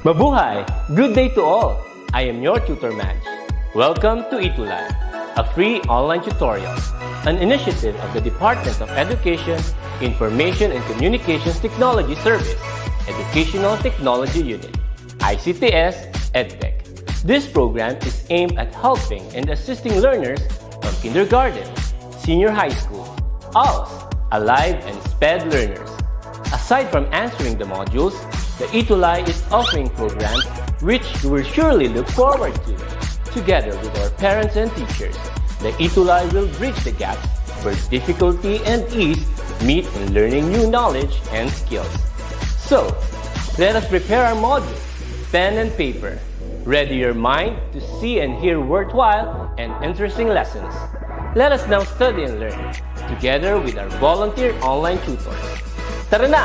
Mabuhay! Good day to all! I am your tutor Madge. Welcome to ETUlay, a free online tutorial, an initiative of the Department of Education, Information and Communications Technology Service, Educational Technology Unit, ICTS EdTech. This program is aimed at helping and assisting learners from kindergarten, senior high school, ALS, Alive, and SPED learners. Aside from answering the modules, the ETUlay is offering programs which you will surely look forward to. Together with our parents and teachers, the ETUlay will bridge the gaps where difficulty and ease meet in learning new knowledge and skills. So, let us prepare our modules, pen and paper. Ready your mind to see and hear worthwhile and interesting lessons. Let us now study and learn, together with our volunteer online tutors. Tara na!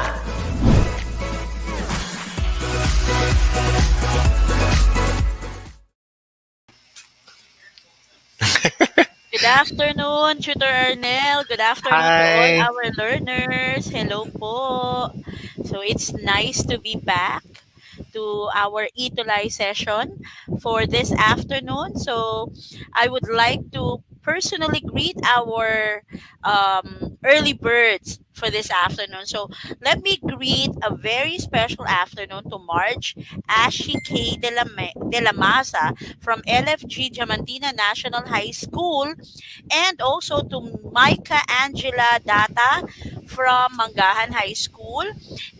Good afternoon, Tutor Arnel. Good afternoon to all Hi. our learners. Hello po. So it's nice to be back to our ETUlay session for this afternoon. So I would like to personally greet our early birds for this afternoon. So let me greet a very special afternoon to Marge Ashi K. De La Maza from LFG Diamantina National High School, and also to Micah Angela Data from Mangahan High School,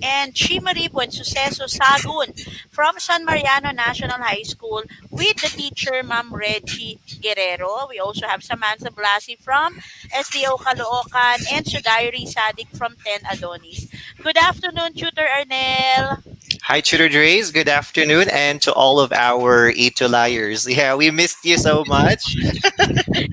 and Chimari Buensuceso Sagun from San Mariano National High School with the teacher, Ma'am Reggie Guerrero. We also have Samantha Blasi from SDO Caloocan and Sudairi Sadik from 10 Adonis. Good afternoon, Tutor Arnel. Hi, Tutor Dre's. Good afternoon. And to all of our ETUlayers. Yeah, we missed you so much.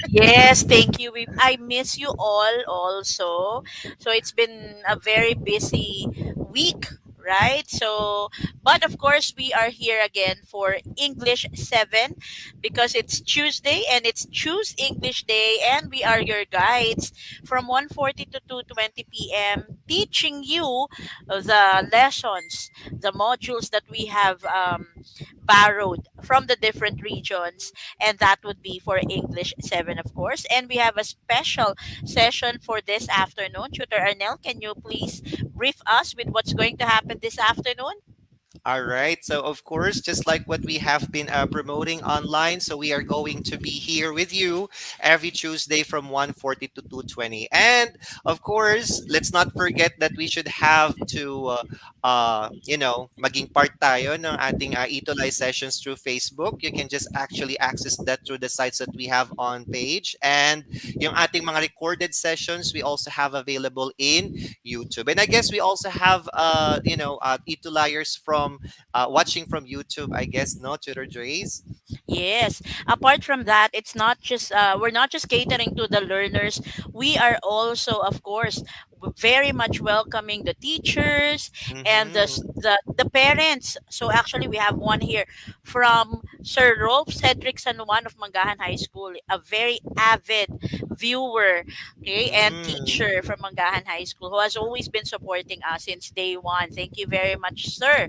Yes, thank you. I miss you all also. So it's been a very busy week, right? So, but of course, we are here again for English 7 because it's Tuesday and it's Choose English Day, and we are your guides from 1:40 to 2:20 p.m. teaching you the lessons, the modules that we have borrowed from the different regions, and that would be for English 7, of course. And we have a special session for this afternoon. Tutor Arnel, can you please brief us with what's going to happen this afternoon? All right. So, of course, just like what we have been promoting online, so we are going to be here with you every Tuesday from 1:40 to 2:20. And, of course, let's not forget that we should have to, maging part tayo ng ating ETUlay sessions through Facebook. You can just actually access that through the sites that we have on page. And yung ating mga recorded sessions, we also have available in YouTube. And I guess we also have, ETUlayers from watching from YouTube, I guess, no, Tutor Dre's? Yes. Apart from that, it's not just we're not just catering to the learners. We are also, of course, very much welcoming the teachers and Mm-hmm. the parents. So actually, we have one here from Sir Rolf Cedric San Juan of Mangahan High School, a very avid viewer, okay, and Mm. teacher from Mangahan High School who has always been supporting us since day one. Thank you very much, sir.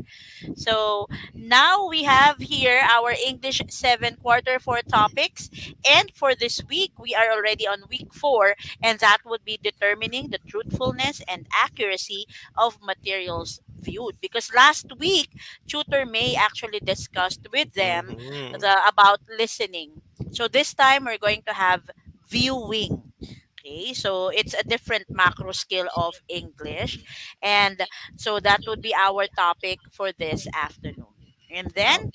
So now we have here our English 7 quarter 4 topics. And for this week, we are already on week 4, and that would be determining the truthfulness and accuracy of materials viewed. Because last week, Tutor May actually discussed with them Mm-hmm. about listening. So this time, we're going to have viewing. Okay, so it's a different macro skill of English. And so that would be our topic for this afternoon. And then,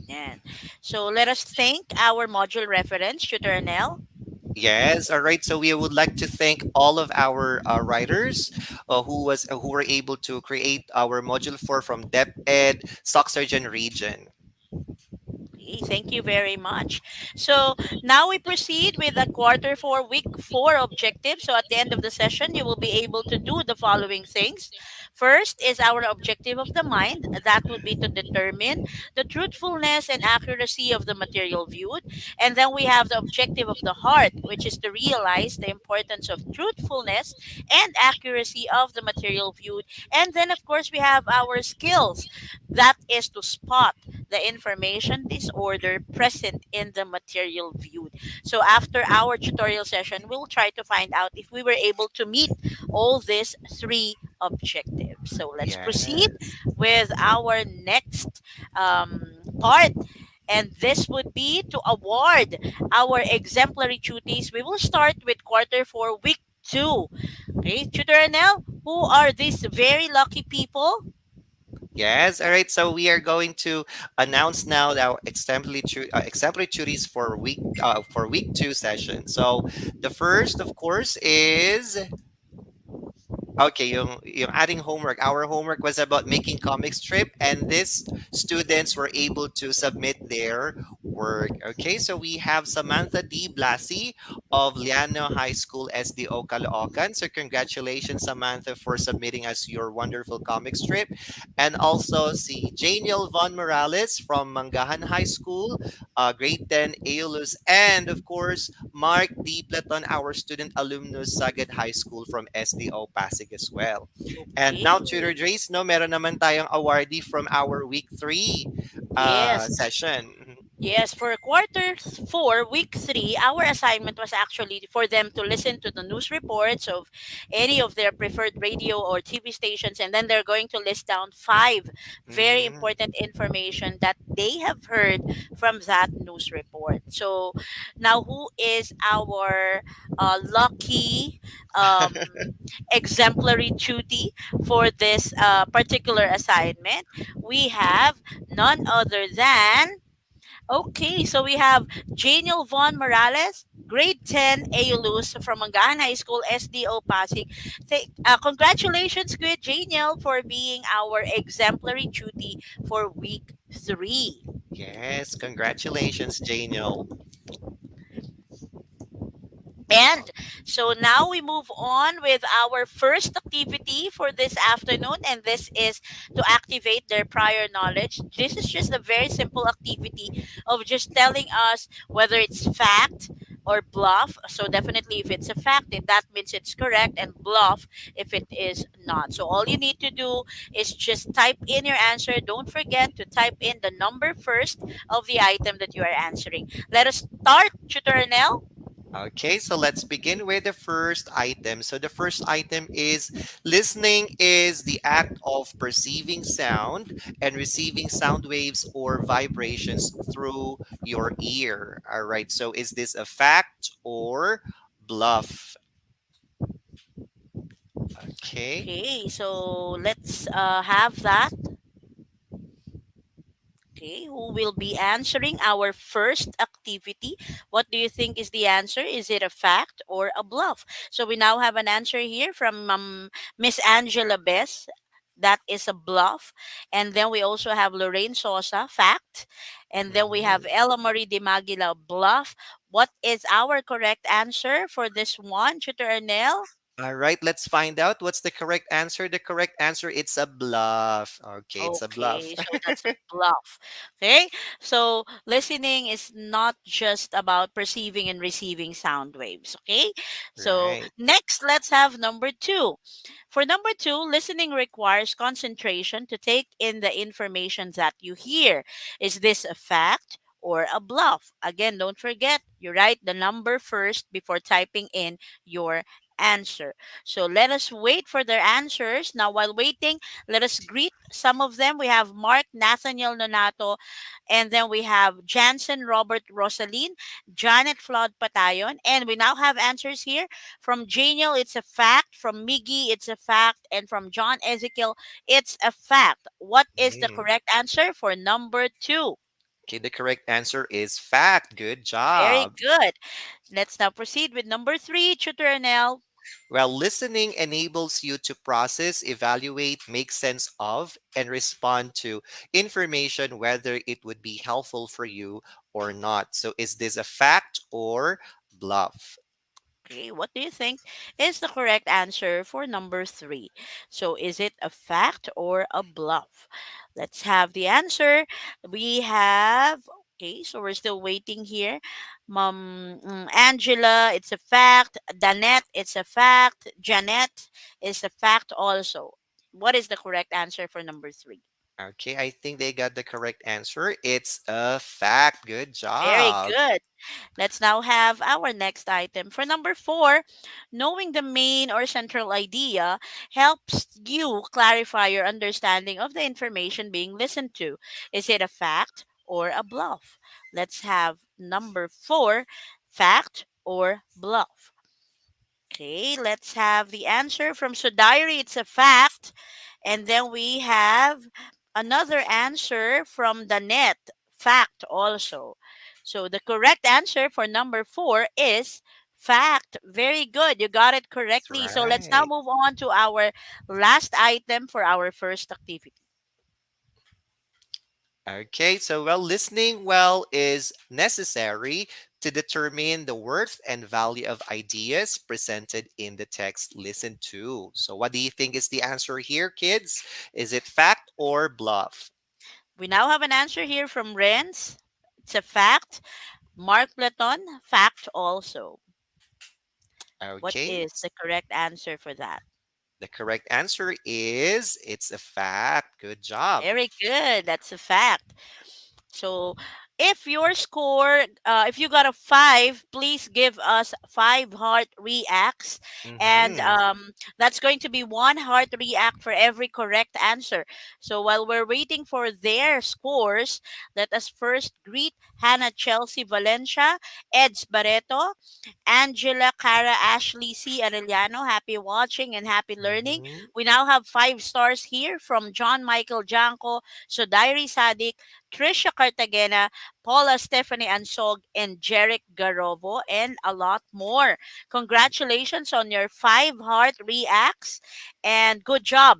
yeah. So let us thank our module reference, Tutor Nell. Yes, all right. So we would like to thank all of our writers who were able to create our module 4 from DepEd Stock Surgeon region. Okay, thank you very much. So now we proceed with the quarter four, week four objective. So at the end of the session, you will be able to do the following things. First is our objective of the mind. That would be to determine the truthfulness and accuracy of the material viewed. And then we have the objective of the heart, which is to realize the importance of truthfulness and accuracy of the material viewed. And then, of course, we have our skills. That is to spot the information disorder present in the material viewed. So after our tutorial session, we'll try to find out if we were able to meet all these three objectives. So let's proceed Yes. with our next part. And this would be to award our exemplary duties. We will start with quarter four, week two. Okay, Tutor Anel, who are these very lucky people? Yes. All right. So we are going to announce now our exemplary duties for week two session. So the first, of course, is okay, yung adding homework. Our homework was about making comic strip, and these students were able to submit their work. Okay, so we have Samantha D. Blasi of Liano High School SDO Caloocan. So congratulations, Samantha, for submitting us your wonderful comic strip. And also si Janiel Von Morales from Mangahan High School, grade 10 Aeolus, and of course, Mark D. Platon, our student alumnus, Sagad High School from SDO Pasig as well. And Okay. now, Tutor Drace, no, meron naman tayong awardee from our week 3 Yes. session. Yes, for quarter four, week three, our assignment was actually for them to listen to the news reports of any of their preferred radio or TV stations, and then they're going to list down five very Mhm. important information that they have heard from that news report. So now, who is our lucky exemplary duty for this particular assignment? We have none other than. Okay, so we have Janiel Von Morales, grade 10 Aeolus from Mangahan High School, SDO Pasig. Congratulations, good Janiel, for being our exemplary duty for week three. Yes, congratulations, Janiel. And so now we move on with our first activity for this afternoon, and this is to activate their prior knowledge. This is just a very simple activity of just telling us whether it's fact or bluff. So definitely if it's a fact, then that means it's correct, and bluff if it is not. So all you need to do is just type in your answer. Don't forget to type in the number first of the item that you are answering. Let us start, Tutor Nell. Okay, so let's begin with the first item. So the first item is listening is the act of perceiving sound and receiving sound waves or vibrations through your ear. All right, so is this a fact or bluff? Okay. Okay, so let's have that. Okay, who will be answering our first activity? What do you think is the answer? Is it a fact or a bluff? So we now have an answer here from Miss Angela Bess. That is a bluff. And then we also have Lorraine Sosa, fact. And then we have Mhm. Ella Marie de Magila, bluff. What is our correct answer for this one, Tutor Arnel? All right, let's find out what's the correct answer. The correct answer, it's a bluff. Okay, it's a bluff. Okay, so that's a bluff. Okay, so listening is not just about perceiving and receiving sound waves. Okay, so Right. next, let's have number two. For number two, listening requires concentration to take in the information that you hear. Is this a fact or a bluff? Again, don't forget, you write the number first before typing in your answer. So let us wait for their answers. Now, while waiting, let us greet some of them. We have Mark Nathaniel Nonato, and then we have Jansen Robert Rosaline, Janet Flood Patayon, and we now have answers here from Janiel. It's a fact. From Miggy, it's a fact, and from John Ezekiel, it's a fact. What is the Mhm. correct answer for number two? Okay, the correct answer is fact. Good Very job. good. Let's now proceed with number three, Tutor Nell. Well, listening enables you to process, evaluate, make sense of, and respond to information, whether it would be helpful for you or not. So, is this a fact or bluff? Okay, what do you think is the correct answer for number three? So, is it a fact or a bluff? Let's have the answer. We have, okay, so we're still waiting here. Angela, it's a fact. Danette, it's a fact. Janet is a fact also. What is the correct answer for number three? Okay, I think they got the correct answer. It's a fact. Good Very job. good. Let's now have our next item. For number four, knowing the main or central idea helps you clarify your understanding of the information being listened to. Is it a fact or a bluff? Let's have number four, fact or bluff. Okay, let's have the answer from Sudari. It's a fact. And then we have another answer from the net, fact also. So the correct answer for number four is fact. Very good. You got it That's correctly. So let's now right. move on to our last item for our first activity. Okay, so well, listening well is necessary to determine the worth and value of ideas presented in the text listened to. So, what do you think is the answer here, kids? Is it fact or bluff? We now have an answer here from Renz. It's a fact. Mark Platon, fact also. What Okay, is the correct answer for that? the correct answer is it's a fact. Good job. Very good. That's a fact. So, if your score, if you got a five, please give us five heart reacts, and Mm-hmm. that's going to be one heart react for every correct answer. So, while we're waiting for their scores, let us first greet Hannah Chelsea Valencia, Eds Barreto, Angela, Cara, Ashley, C. Arellano. Happy watching and happy learning. Mm-hmm. We now have five stars here from John Michael Janko, Sodairi Sadik, Trisha Cartagena, Paula Stephanie Ansog, and Jeric Garobo, and a lot more. Congratulations on your five heart reacts, and good job.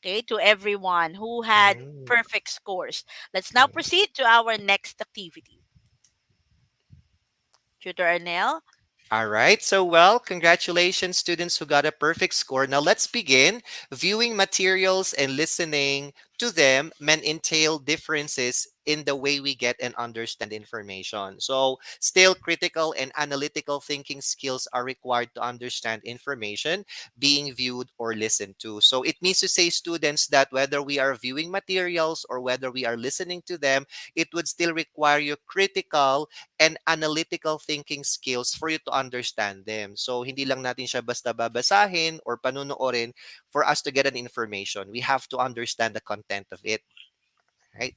Okay, to everyone who had perfect scores. Let's now Mm-hmm. proceed to our next activity. Tutor Arnell. All right. So, well, congratulations, students who got a perfect score. Now, let's begin. Viewing materials and listening to them may entail differences in the way we get and understand information. So, still, critical and analytical thinking skills are required to understand information being viewed or listened to. So, it means to say, students, that whether we are viewing materials or whether we are listening to them, it would still require you critical and analytical thinking skills for you to understand them. So, hindi lang natin siya basta babasahin or panunuorin for us to get an information. We have to understand the content of it, right?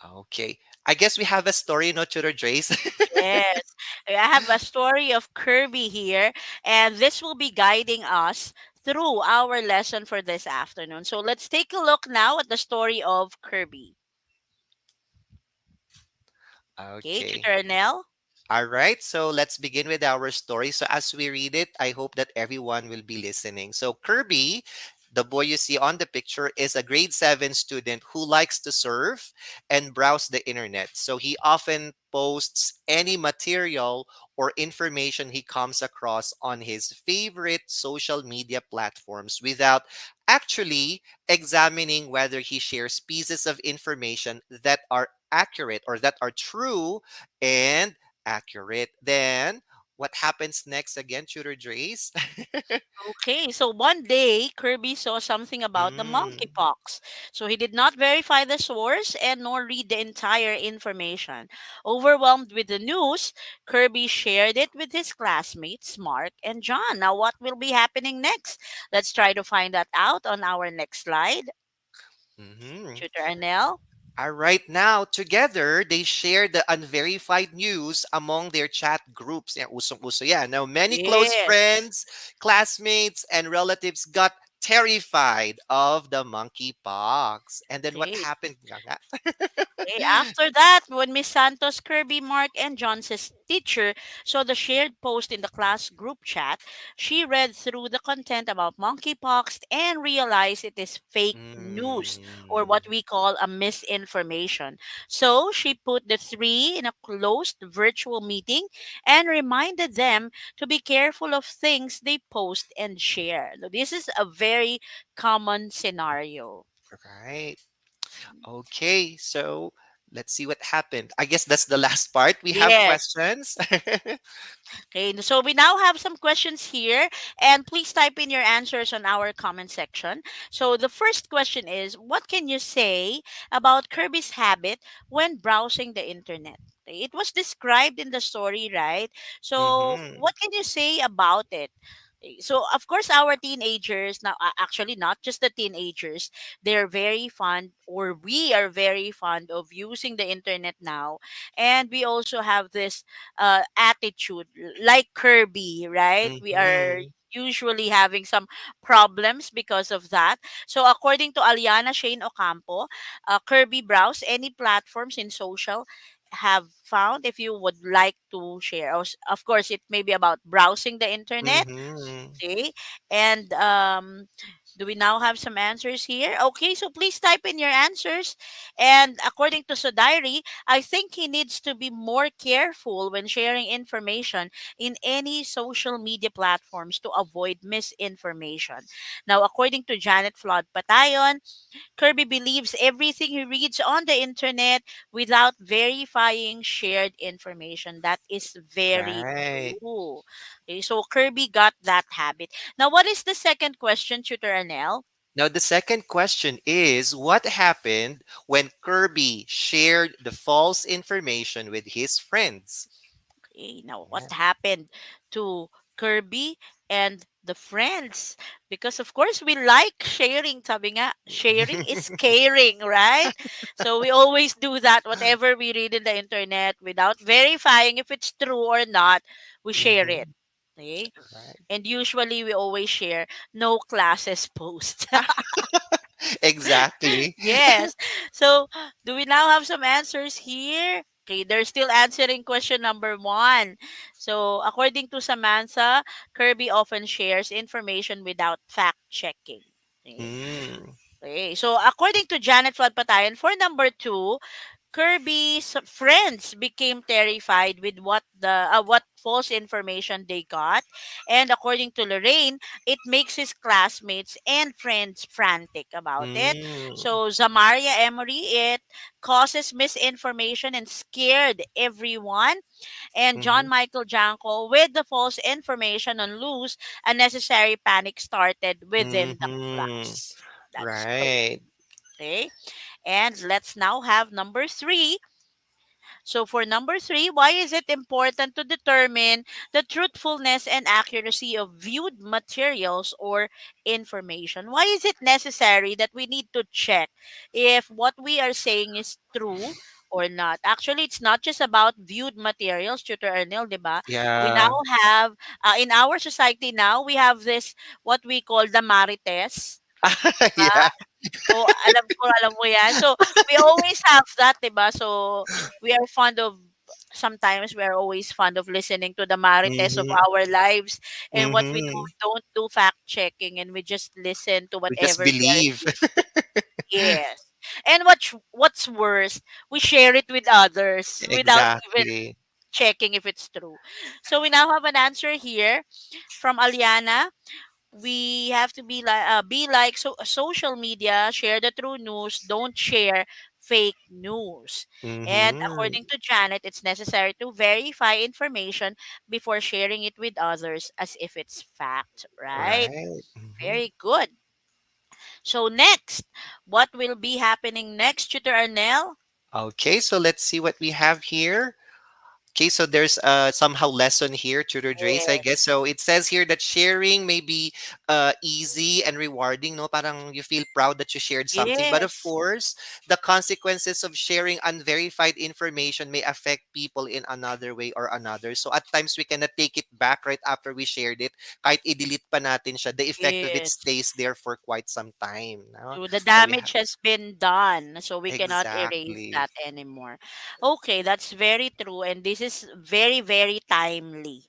Okay. I guess we have a story, no, Tutor Drace? Yes, I have a story of Kirby here, and this will be guiding us through our lesson for this afternoon. So let's take a look now at the story of Kirby. Okay, Okay. Tutor Nell. All right, so let's begin with our story. So, as we read it, I hope that everyone will be listening. So, Kirby, the boy you see on the picture, is a grade 7 student who likes to surf and browse the internet. So, he often posts any material or information he comes across on his favorite social media platforms without actually examining whether he shares pieces of information that are accurate or that are true and accurate. Then what happens next again, Tutor Drace? Okay, so one day Kirby saw something about the Mm, monkeypox. So he did not verify the source and nor read the entire information. Overwhelmed with the news, Kirby shared it with his classmates Mark and John. Now, what will be happening next? Let's try to find that out on our next slide. mhm. Tutor Arnell. All right, now together they share the unverified news among their chat groups. Yeah, usong-uso yan. Now, many close Yes. friends, classmates, and relatives got terrified of the monkeypox. And then what Okay. happened? Gaga? Okay, after that, when Miss Santos, Kirby, Mark, and John's teacher saw the shared post in the class group chat, she read through the content about monkeypox and realized it is fake news, or Mm. what we call a misinformation. So she put the three in a closed virtual meeting and reminded them to be careful of things they post and share. Now, this is a very common scenario. Right. Okay. So let's see what happened. I guess that's the last part. We have Yes. questions. Okay, so we now have some questions here, and please type in your answers on our comment section. So the first question is, what can you say about Kirby's habit when browsing the internet? Okay, it was described in the story, right? So Mm-hmm. what can you say about it? So of course our teenagers now, actually not just the teenagers, they're very fond, or we are very fond of using the internet now, and we also have this attitude like Kirby, right? We are Mm-hmm. usually having some problems because of that. So according to Aliana Shane Ocampo, Kirby browse any platforms in social have found, if you would like to share. Of course, it may be about browsing the internet. Mm-hmm. Okay. And do we now have some answers here? Okay, so please type in your answers. And according to Sodari, I think he needs to be more careful when sharing information in any social media platforms to avoid misinformation. Now, according to Janet Flood Patayon, Kirby believes everything he reads on the internet without verifying shared information. That is very Right. true. Okay, so Kirby got that habit. Now, what is the second question, Tutor Anel? Now, the second question is what happened when Kirby shared the false information with his friends? Now, what Yeah. happened to Kirby and the friends? Because of course we like sharing. Sabi nga, sharing is caring, right? So we always do that. Whatever we read in the internet, without verifying if it's true or not, we share it. Mm-hmm. Okay? Right. And usually we always share no classes post. Exactly. Yes. So, do we now have some answers here? Okay, they're still answering question number one. So, according to Samantha, Kirby often shares information without fact checking. Okay. Mm. Okay. So, according to Janet Fladpatayan, for number two, Kirby's friends became terrified with what false information they got, and according to Lorraine, it makes his classmates and friends frantic about it. Mm. So Zamaria Emery, it causes misinformation and scared everyone. And Mm-hmm. John Michael Janko, with the false information on loose, unnecessary panic started within the Mm-hmm. class. That's correct. Right. Okay. And let's now have number three. So for number three, why is it important to determine the truthfulness and accuracy of viewed materials or information? Why is it necessary that we need to check if what we are saying is true or not? Actually, it's not just about viewed materials, Tutor Arnel, diba? We now Yeah. have, in our society now, we have this, what we call the marites. Yeah. So, alam mo yan. So, we always have that, 'di ba? So, we are fond of sometimes we are always fond of listening to the marites of Mm-hmm. our lives, and what Mm-hmm. we don't do fact checking, and we just listen to We just whatever they are believe. saying. Yes. And what's worse, we share it with others without even Exactly. checking if it's true. So we now have an answer here from Aliana. We have to be like social media, share the true news, don't share fake news. And Mm-hmm. according to Janet, it's necessary to verify information before sharing it with others as if it's fact, right? Right. Mm-hmm. Very good. So next, what will be happening next, Tutor Arnell? Okay, so let's see what we have here. Okay, so there's somehow lesson here, Tutor Drace, I Yes. guess. So it says here that sharing may be easy and rewarding, no? Parang you feel proud that you shared something. But of Yes. course, the consequences of sharing unverified information may affect people in another way or another. So at times we cannot take it back right after we shared it. Kahit i-delete pa natin siya, the effect of it Yes. stays there for quite some time. No? So the So we damage have has been done, so we cannot erase exactly. that anymore. Okay, that's very true, and this is very, very timely.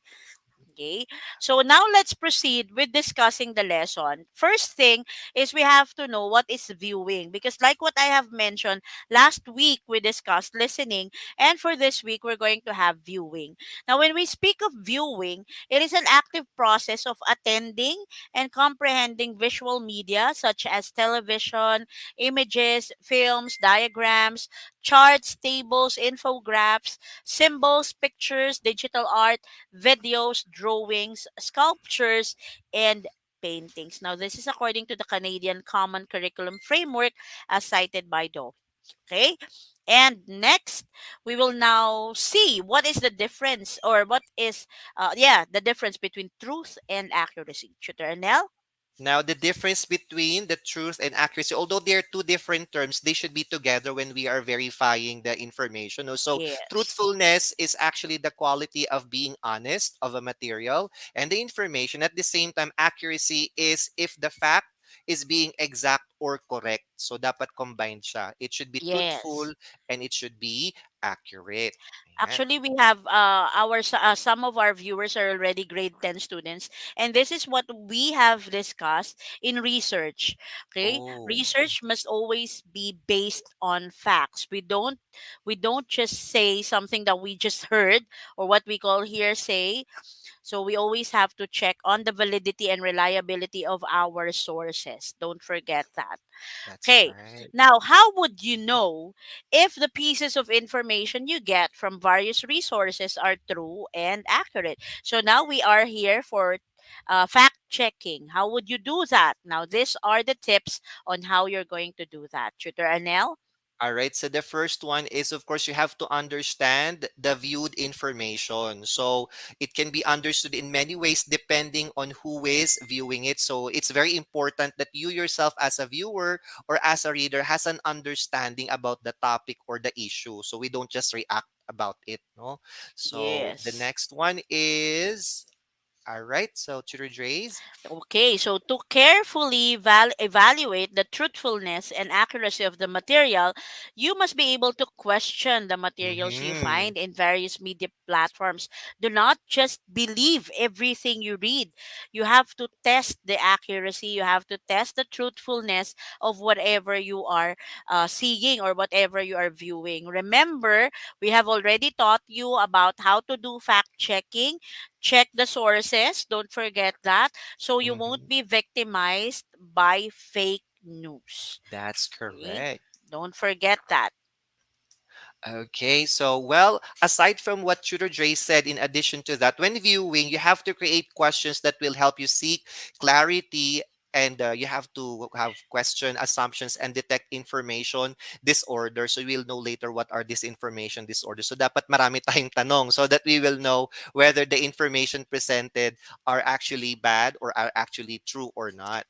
Okay, so now let's proceed with discussing the lesson. First thing is we have to know what is viewing because, like what I have mentioned last week, we discussed listening, and for this week, we're going to have viewing. Now, when we speak of viewing, it is an active process of attending and comprehending visual media such as television, images, films, diagrams, charts, tables, infographics, symbols, pictures, digital art, videos, drawings, sculptures, and paintings. Now, this is according to the Canadian Common Curriculum Framework as cited by Doe. Okay. And next, we will now see what is the difference or what is, the difference between truth and accuracy. Tutor Anel? Now, the difference between the truth and accuracy, although they're two different terms, they should be together when we are verifying the information. No? So, Yes. truthfulness is actually the quality of being honest of a material and the information. At the same time, accuracy is if the fact is being exact or correct. So, dapat combined siya. It should be Yes. truthful and it should be accurate. Ayan. Actually, we have some of our viewers are already grade 10 students, and this is what we have discussed in research. Okay, Oh, research must always be based on facts. We don't just say something that we just heard or what we call hearsay. So we always have to check on the validity and reliability of our sources. Don't forget that. that's Okay, right. now how would you know if the pieces of information you get from various resources are true and accurate? So now we are here for fact checking. How would you do that? Now, these are the tips on how you're going to do that. Tutor Anel? All right. So the first one is, of course, you have to understand the viewed information. So it can be understood in many ways depending on who is viewing it. So it's very important that you yourself, as a viewer or as a reader, has an understanding about the topic or the issue. So we don't just react about it. No. So the Yes. next one is, all right. So Tutor Dre's. Okay, so to carefully evaluate the truthfulness and accuracy of the material, you must be able to question the materials you Mm-hmm. find in various media platforms. Do not just believe everything you read. You have to test the accuracy, you have to test the truthfulness of whatever you are seeing or whatever you are viewing. Remember, we have already taught you about how to do fact checking. Check the sources, don't forget that so you won't Mm-hmm. be victimized by fake news. That's Okay? correct. Don't forget that. Okay, so well, aside from what Tutor Dre said, in addition to that, when viewing, you have to create questions that will help you seek clarity and you have to have question assumptions and detect information disorder so we'll know later what are these information disorders. So dapat marami tayong tanong so that we will know whether the information presented are actually bad or are actually true or not.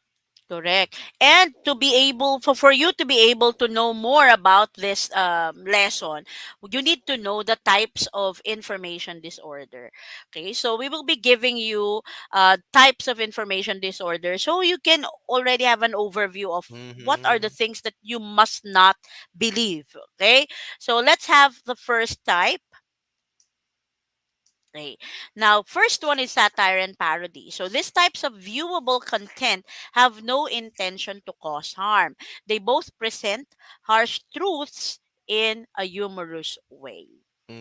Correct. And to be able for you to be able to know more about this lesson, you need to know the types of information disorder. Okay, so we will be giving you types of information disorder so you can already have an overview of what are the Mm-hmm. things that you must not believe. Okay, so let's have the first type. Okay. Now, first one is satire and parody. So these types of viewable content have no intention to cause harm. They both present harsh truths in a humorous way.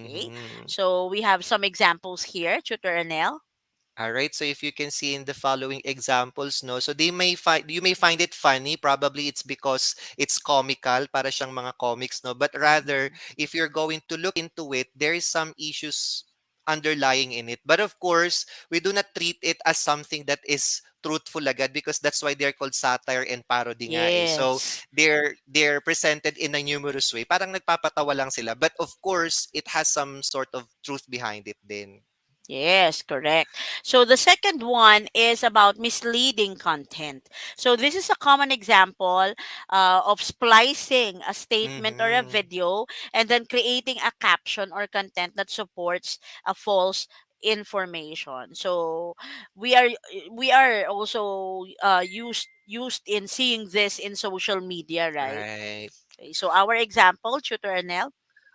Okay. Mm-hmm. So we have some examples here, Tutor Anel. All right. So if you can see in the following examples, no, so they may find you may find it funny. Probably it's because it's comical, para siyang mga comics, no. But rather, Mhm. if you're going to look into it, there is some issues underlying in it. But of course, we do not treat it as something that is truthful agad because that's why they're called satire and parody nga eh. So Yes. they're presented in a humorous way. Parang nagpapatawa lang sila. But of course, it has some sort of truth behind it din. Yes, correct. So the second one is about misleading content. So this is a common example of splicing a statement or a Mhm. video and then creating a caption or content that supports a false information. So we are we are also used in seeing this in social media, right? Right. Okay, so our example, Tutor Arnel.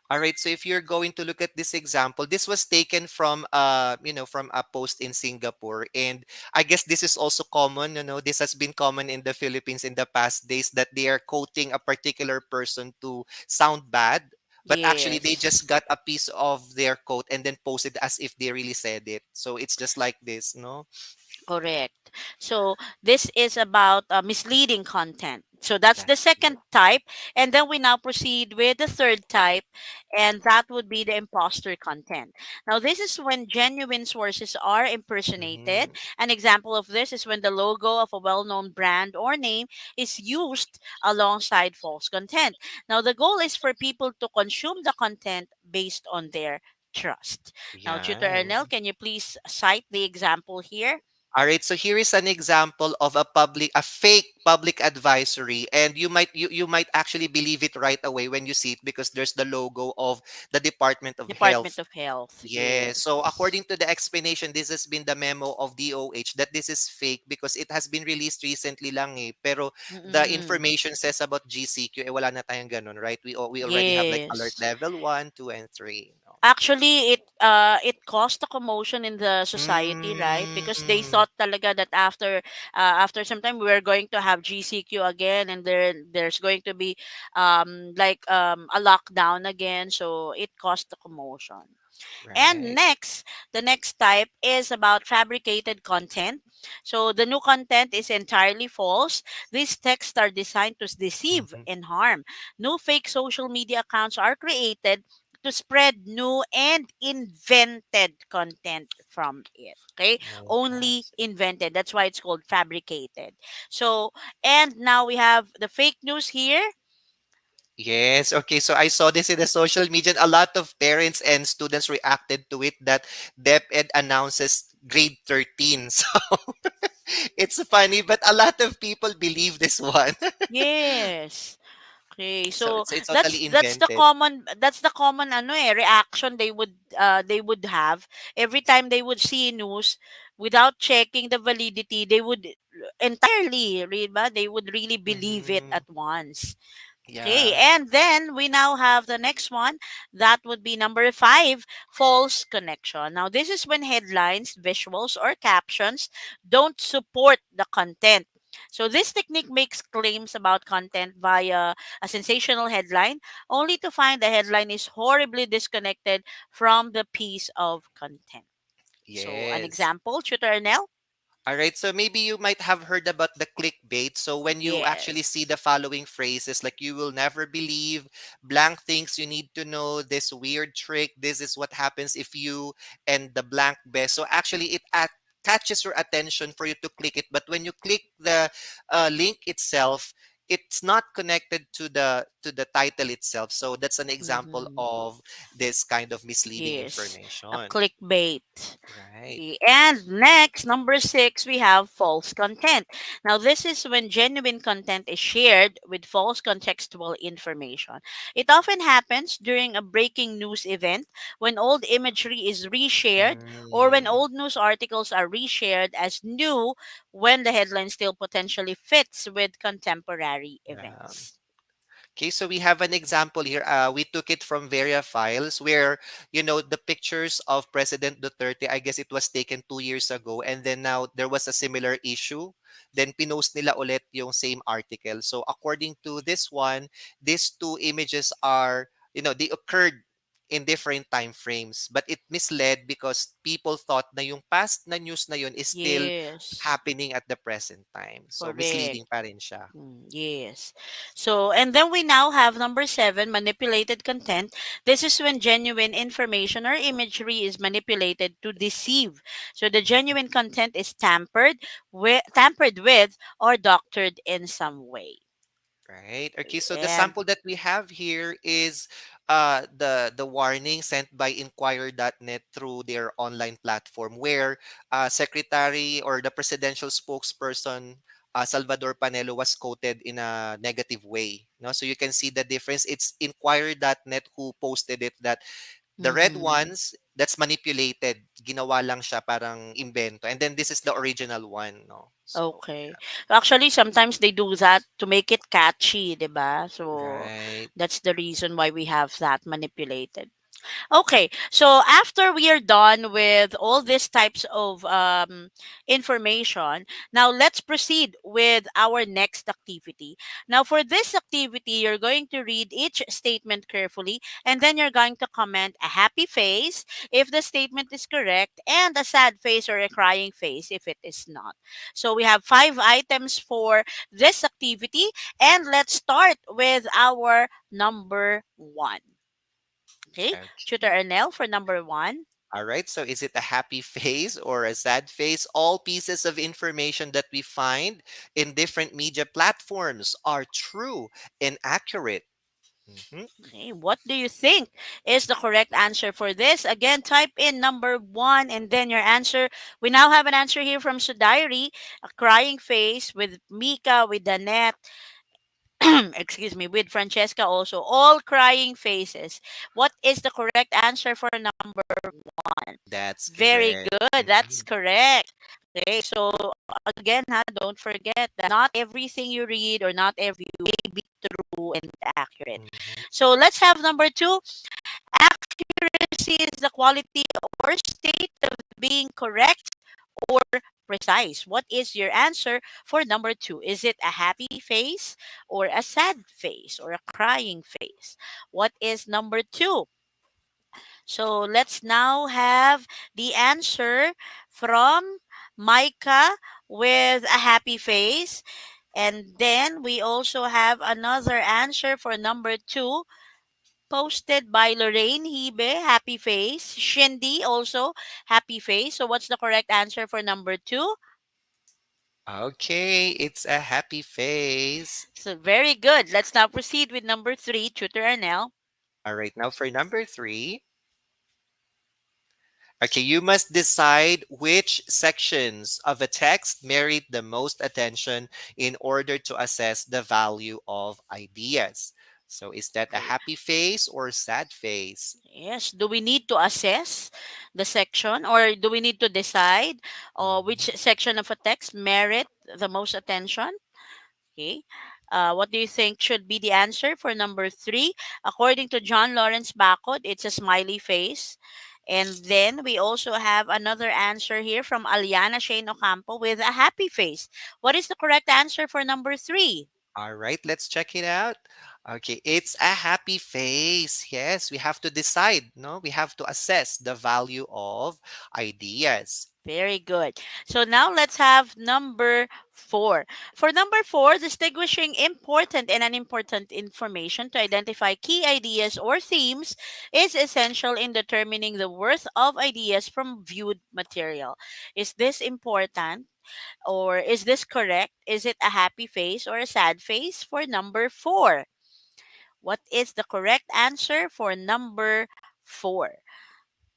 All right, so if you're going to look at this example, this was taken from from a post in Singapore, and I guess this is also common, this has been common in the Philippines in the past days that they are quoting a particular person to sound bad, but actually they Yes. just got a piece of their quote and then posted as if they really said it. So it's just like this, no? Correct. So this is about misleading content. So that's the That's second type. And then we now proceed with the third type, and that would be the imposter content. Now, this is when genuine sources are impersonated. mm-hmm. An example of this is when the logo of a well known brand or name is used alongside false content. Now, the goal is for people to consume the content based on their trust. Now, Tutor Yeah. Ernel, can you please cite the example here? All right, so here is an example of a fake public advisory, and you might actually believe it right away when you see it because there's the logo of the Department of Department Health. of Health. Yeah. So Yes. according to the explanation, this has been the memo of DOH that this is fake because it has been released recently lang eh. Pero the Mm-mm. information says about GCQ, eh wala na tayong ganun, right? We already have like alert Yes. level 1, 2, and 3. No? Actually, it caused a commotion in the society, right? Because they Mm, thought talaga that after some time we are going to have GCQ again, and there's going to be a lockdown again. So it caused a commotion. And right. next, the next type is about fabricated content. So the new content is entirely false. These texts are designed to deceive Mhm. and harm. New fake social media accounts are created to spread new and invented content from it. Okay? Only Yes. invented. That's why it's called fabricated. So, and now we have the fake news here. Yes. Okay. So I saw this in the social media. And a lot of parents and students reacted to it that DepEd announces grade 13. So it's funny, but a lot of people believe this one. Yes. Okay, so It's that's totally that's the invented. common that's the common reaction they would have every time they would see news without checking the validity. They would entirely read, but they would really believe it Hmm. at once. Okay, Yeah. and then we now have the next one. That would be number five, false connection. Now, this is when headlines, visuals, or captions don't support the content. So, this technique makes claims about content via a sensational headline, only to find the headline is horribly disconnected from the piece of content. So, an Yes. example, Tutor Arnell? All right, so maybe you might have heard about the clickbait. So when you actually see Yes. the following phrases like you will never believe, blank things you need to know, this weird trick, this is what happens if you and the blank best. So actually catches your attention for you to click it, but when you click the link itself, it's not connected to the title itself. So that's an example Mm-hmm. of this kind of misleading Yes. A information. clickbait. Right. Okay, and next, number six, we have false content. Now, this is when genuine content is shared with false contextual information. It often happens during a breaking news event when old imagery is reshared, or when Mm, old news articles are reshared as new when the headline still potentially fits with contemporary yeah. events. Okay, so we have an example here. We took it from Varia Files where, the pictures of President Duterte, I guess it was taken 2 years ago. And then now there was a similar issue. Then pinost nila ulit yung same article. So according to this one, these two images are, they occurred in different time frames, but it misled because people thought na yung past na news na yun is still Yes. happening at the present time. So Correct. misleading pa rin siya. Yes. So, and then we now have number seven, manipulated content. This is when genuine information or imagery is manipulated to deceive. So, the genuine content is tampered with, or doctored in some way. Right. Okay. So the Yeah. sample that we have here is the warning sent by Inquirer.net through their online platform, where secretary or the presidential spokesperson Salvador Panelo was quoted in a negative way. No, so you can see the difference. It's Inquirer.net who posted it, that the red Mm-hmm. ones, that's manipulated. Ginawa lang siya parang invento. And then this is the original one. No. So Okay. Actually, sometimes they do that to make it catchy, 'di ba? So right. that's the reason why we have that manipulated. Okay, so after we are done with all these types of information, now let's proceed with our next activity. Now, for this activity, you're going to read each statement carefully, and then you're going to comment a happy face if the statement is correct, and a sad face or a crying face if it is not. So, we have five items for this activity, and let's start with our number one. Okay, Tutor Okay. Ernell for number one. All right. So is it a happy face or a sad face? All pieces of information that we find in different media platforms are true and accurate. Mhm. Okay, what do you think is the correct answer for this? Again, type in number one and then your answer. We now have an answer here from Sudairi, a crying face, with Mika, with Danette, excuse me, with Francesca also, all crying faces. What is the correct answer for number one? That's Very correct. good. That's Mhm. correct. Okay, so again, don't forget that not everything you read or not every may be true and accurate. Mhm. So let's have number two. Accuracy is the quality or state of being correct or precise. What is your answer for number two? Is it a happy face or a sad face or a crying face? What is number two? So let's now have the answer from Micah with a happy face. And then we also have another answer for number two, posted by Lorraine Hibe, happy face. Shindy also, happy face. So what's the correct answer for number two? Okay, it's a happy face. So very good. Let's now proceed with number three, Tutor Arnell. All right, now for number three. Okay, you must decide which sections of a text merit the most attention in order to assess the value of ideas. So, is that a Okay. happy face or sad face? Yes. Do we need to assess the section, or do we need to decide which Mhm. section of a text merit the most attention? Okay. What do you think should be the answer for number three? According to John Lawrence Bacot, it's a smiley face. And then we also have another answer here from Aliana Shane Ocampo with a happy face. What is the correct answer for number three? All right, let's check it out. Okay, it's a happy face. Yes, we have to decide, no? We have to assess the value of ideas. Very good. So now let's have number four. For number four, distinguishing important and unimportant information to identify key ideas or themes is essential in determining the worth of ideas from viewed material. Is this important, or is this correct? Is it a happy face or a sad face for number four? What is the correct answer for number four?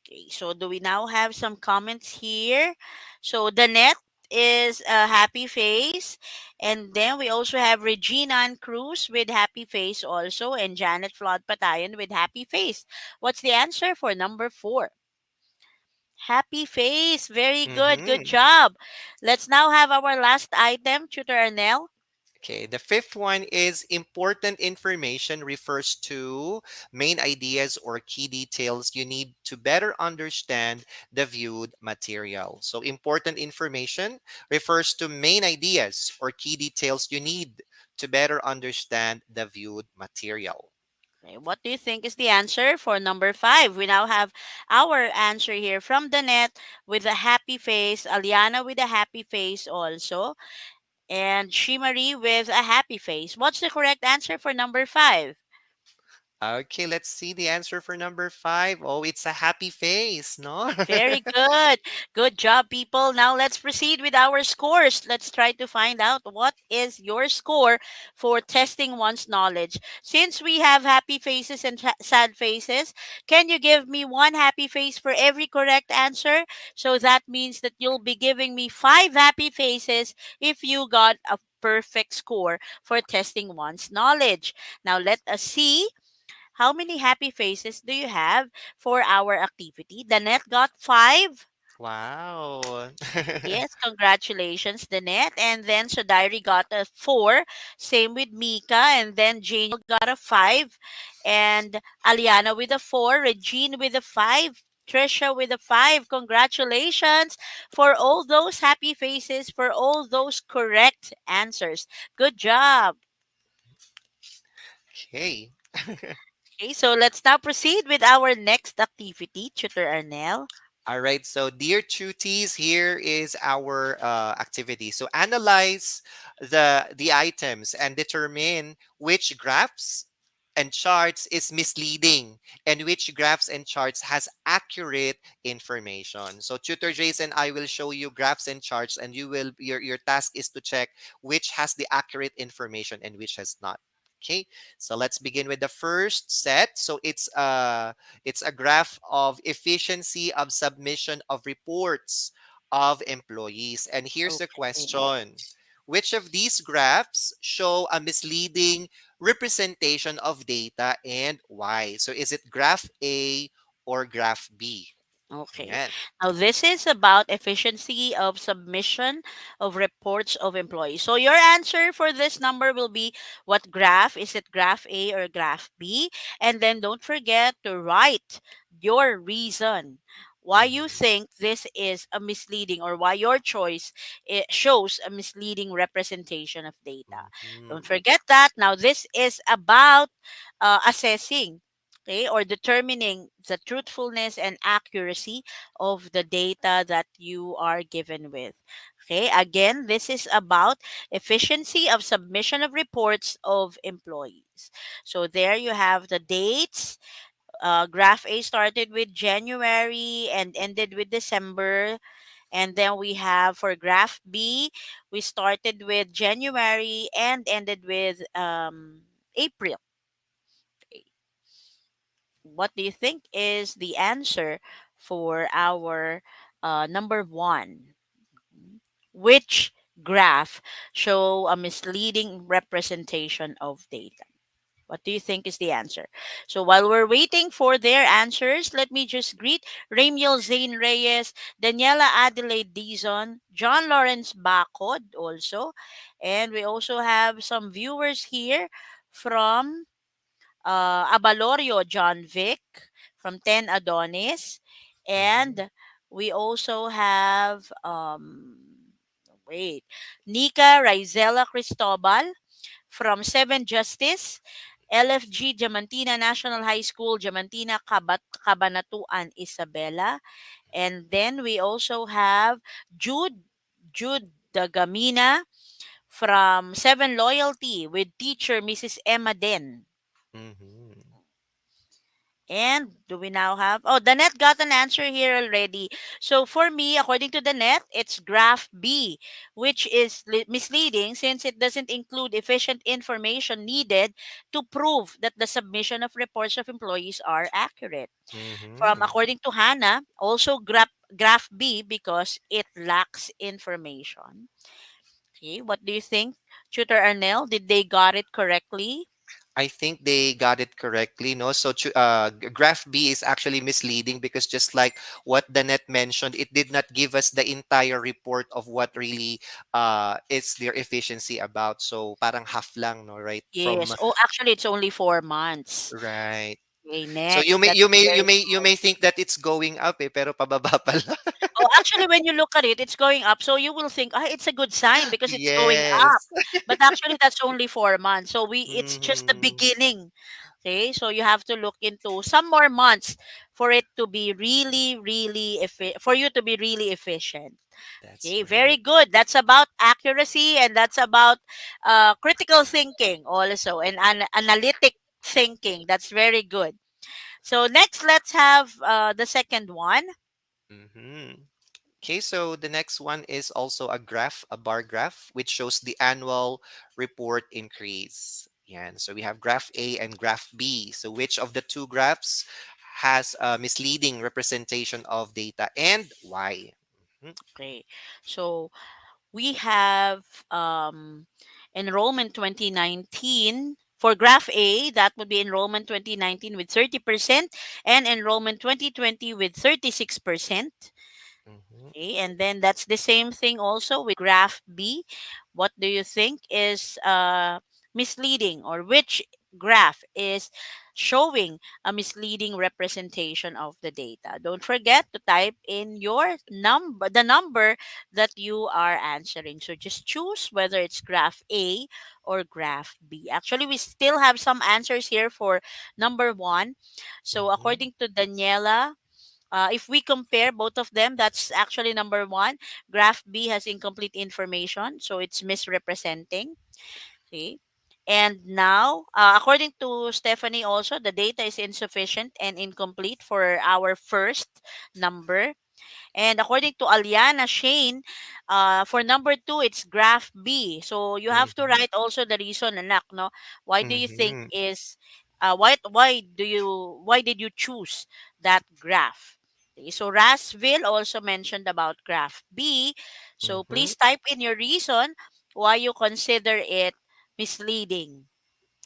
Okay, so do we now have some comments here? So Danette is a happy face. And then we also have Regina and Cruz with happy face also. And Janet Flood Patayan with happy face. What's the answer for number four? Happy face. Very good. Good Mm-hmm. job. Let's now have our last item, Tutor Arnell. Okay, the fifth one is important information refers to main ideas or key details you need to better understand the viewed material. So, important information refers to main ideas or key details you need to better understand the viewed material. Okay, what do you think is the answer for number five? We now have our answer here from the net with a happy face, Aliana with a happy face also, and Shimari with a happy face. What's the correct answer for number five? Okay, let's see the answer for number five. Oh, it's a happy face, no? Very good. Good job, people. Now let's proceed with our scores. Let's try to find out what is your score for testing one's knowledge. Since we have happy faces and sad faces, can you give me one happy face for every correct answer? So that means that you'll be giving me five happy faces if you got a perfect score for testing one's knowledge. Now let us see how many happy faces do you have for our activity? Danette got five. Wow. Yes, congratulations, Danette. And then Sodari got a four. Same with Mika. And then Jane got a five. And Aliana with a four. Regine with a five. Trisha with a five. Congratulations for all those happy faces, for all those correct answers. Good job. Okay. Okay, so let's now proceed with our next activity, Tutor Arnell. All right, so dear tuties, here is our activity. So analyze the items and determine which graphs and charts is misleading and which graphs and charts has accurate information. So tutor Jason, I will show you graphs and charts, and your task is to check which has the accurate information and which has not. Okay, so let's begin with the first set. So it's a graph of efficiency of submission of reports of employees. And here's the Okay. question. Which of these graphs show a misleading representation of data and why? So is it graph A or graph B? Okay. Ayan. Now, this is about efficiency of submission of reports of employees. So, your answer for this number will be what graph? Is it graph A or graph B? And then don't forget to write your reason why you Mhm, think this is a misleading or why your choice it shows a misleading representation of data. Don't mhm, forget that. Now, this is about assessing, okay, or determining the truthfulness and accuracy of the data that you are given with. Okay, again, this is about efficiency of submission of reports of employees. So there you have the dates. Graph A started with January and ended with December. And then we have for graph B, we started with January and ended with April. What do you think is the answer for our number one? Which graph show a misleading representation of data? What do you think is the answer? So while we're waiting for their answers, let me just greet Ramiel Zane Reyes, Daniela Adelaide Dizon, John Lawrence Bacod also. And we also have some viewers here from Abalorio John Vic from 10 Adonis. mhm, And we also have, wait, Nika Rizela Cristobal from 7 Justice, LFG Diamantina National High School, Diamantina Cabanatuan, Isabela. And then we also have Jude Dagamina from 7 Loyalty with teacher Mrs. Emma Den. mhm. And do we now have? Oh, the net got an answer here already. So for me, according to the net, it's graph B, which is misleading since it doesn't include efficient information needed to prove that the submission of reports of employees are accurate. From Mhm. according to Hannah, also graph B because it lacks information. Okay, what do you think, Tutor Arnell? Did they got it correctly? I think they got it correctly, no? So graph B is actually misleading because just like what Danette mentioned, it did not give us the entire report of what really is their efficiency about. So parang half lang, no, right? Yes. Oh, actually, it's only 4 months. Right. Okay, So next. That's very you may think that it's going up pero pababa pala. oh, actually, when you look at it, it's going up. So you will think, ah, it's a good sign because it's going up. Yes. But actually, that's only 4 months. So it's just the Mhm. beginning Okay, so you have to look into some more months for it to be really, really for you to be really efficient. That's Okay, very right. good. That's about accuracy, and that's about critical thinking also, and analytic thinking. That's very good. So next, let's have the second one. Mm-hmm. Okay, so the next one is also a graph, a bar graph, which shows the annual report increase. Yeah, and so we have graph A and graph B. So which of the two graphs has a misleading representation of data and why? Mhm. Okay, so we have enrollment 2019. For graph A, that would be enrollment 2019 with 30% and enrollment 2020 with 36%. Mhm. Okay, and then that's the same thing also with graph B. What do you think is misleading, or which graph is showing a misleading representation of the data? Don't forget to type in your number, the number that you are answering. So just choose whether it's graph A or graph B. Actually, we still have some answers here for number one. So Mhm. according to Daniela, if we compare both of them, that's actually number one. Graph B has incomplete information, so it's misrepresenting. Okay. And now, according to Stephanie, also, the data is insufficient and incomplete for our first number. And according to Aliana Shane, for number two, it's graph B. So you have to Mhm. write also the reason, anak, no? Why do you think Mhm. is why did you choose that graph? Okay, so Rasville also mentioned about graph B. So Mhm. please type in your reason why you consider it misleading.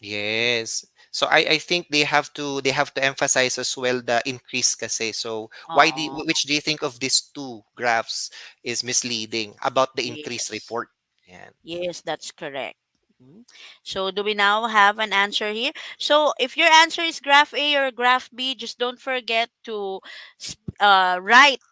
Yes. So I think they have to emphasize as well the increase kasi. So Oo. which do you think of these two graphs is misleading about the increase Yes. report? Yeah. Yes, that's correct. Mhm. So, do we now have an answer here? So, if your answer is graph A or graph B, just don't forget to write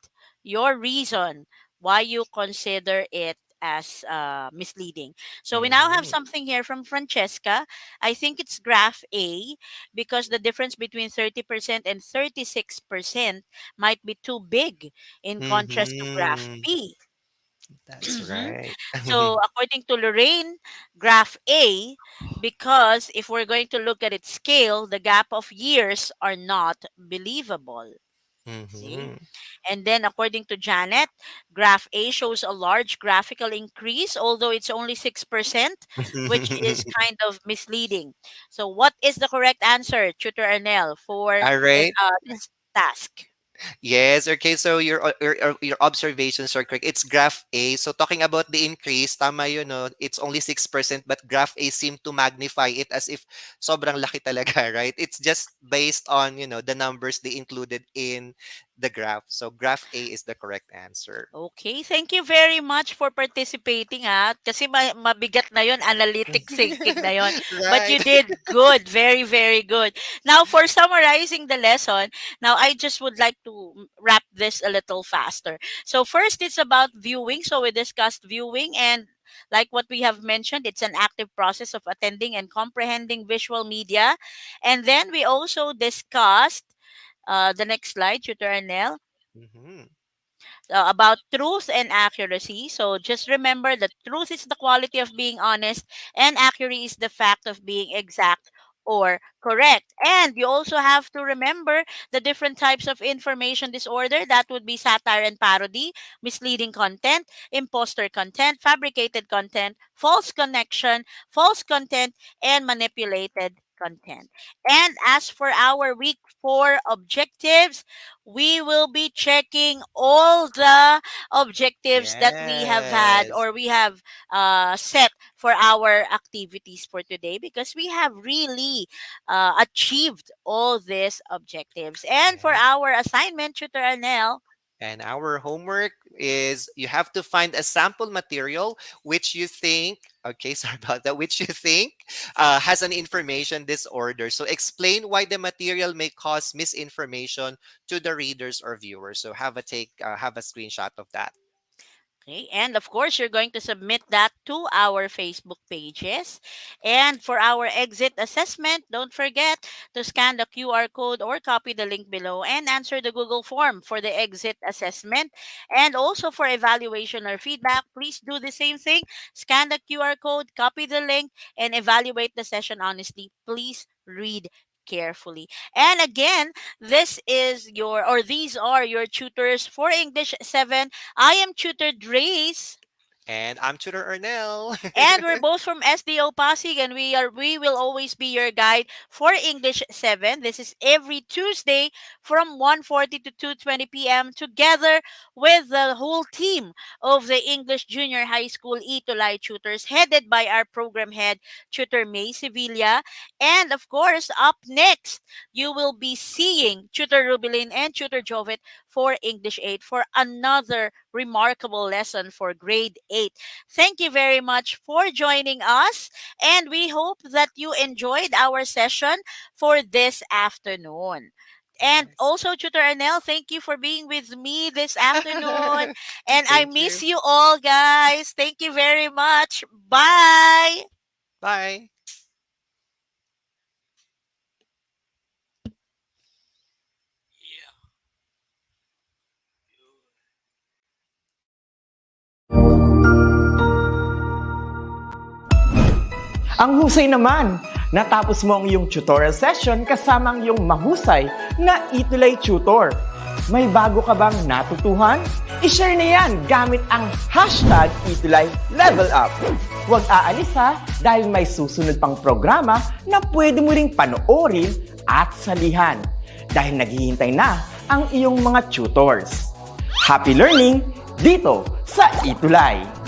your reason why you consider it as misleading. So, we now have Mhm. something here from Francesca. I think it's graph A because the difference between 30% and 36% might be too big in contrast to graph Mhm. B. That's Mhm. right. So, according to Lorraine, graph A, because if we're going to look at its scale, the gap of years are not believable. Okay? Mhm. And then, according to Janet, graph A shows a large graphical increase, although it's only 6%, which is kind of misleading. So, what is the correct answer, Tutor Arnell, for All right. this task? Yes, okay. So your observations are correct. It's graph A. So talking about the increase, tama yun, no? It's only 6%, but graph A seemed to magnify it as if sobrang laki talaga, right? It's just based on, the numbers they included in the graph. So graph A is the correct answer. Okay, thank you very much for participating, kasi mabigat na yon, analytic thinking na yon. But Right. you did good, very very good. Now for summarizing the lesson, now I just would like to wrap this a little faster. So first it's about viewing. So we discussed viewing, and like what we have mentioned, it's an active process of attending and comprehending visual media. And then we also discussed the next slide, Tutor Arnell, Mm-hmm. about truth and accuracy. So just remember that truth is the quality of being honest, and accuracy is the fact of being exact or correct. And you also have to remember the different types of information disorder, that would be satire and parody, misleading content, imposter content, fabricated content, false connection, false content, and manipulated content. And as for our week 4 objectives, we will be checking all the objectives that we have had, Yes. or we have set for our activities for today, because we have really achieved all these objectives. And for Yes. our assignment, Tutor Anel, And our homework is you have to find a sample material which you think, okay, sorry about that, which you think has an information disorder. So explain why the material may cause misinformation to the readers or viewers. So have a screenshot of that. Okay, and of course, you're going to submit that to our Facebook pages. And for our exit assessment, don't forget to scan the QR code or copy the link below and answer the Google form for the exit assessment. And also for evaluation or feedback, please do the same thing. Scan the QR code, copy the link, and evaluate the session honestly. Please read carefully. And again, these are your tutors for English 7. I am tutor Drace, And I'm Tutor Ernell. and we're both from SDO Pasig, and we will always be your guide for English 7. This is every Tuesday from 1:40 to 2:20 p.m. together with the whole team of the English Junior High School ETUlay tutors, headed by our program head, Tutor May Sevilla. And of course, up next, you will be seeing Tutor Rubilin and Tutor Jovet for English 8 for another remarkable lesson for grade 8. Thank you very much for joining us, and we hope that you enjoyed our session for this afternoon. And Yes. also, Tutor Arnel, thank you for being with me this afternoon. And I Thank miss you. you all, guys. Thank you very much. Bye. Bye. Ang husay naman! Natapos mo ang iyong tutorial session kasama ang iyong mahusay na ETUlay tutor. May bago ka bang natutuhan? I-share na yan gamit ang hashtag #ETUlayLevelUp. Huwag aalis ha, dahil may susunod pang programa na pwede mo ring panoorin at salihan. Dahil naghihintay na ang iyong mga tutors. Happy learning dito sa ETUlay!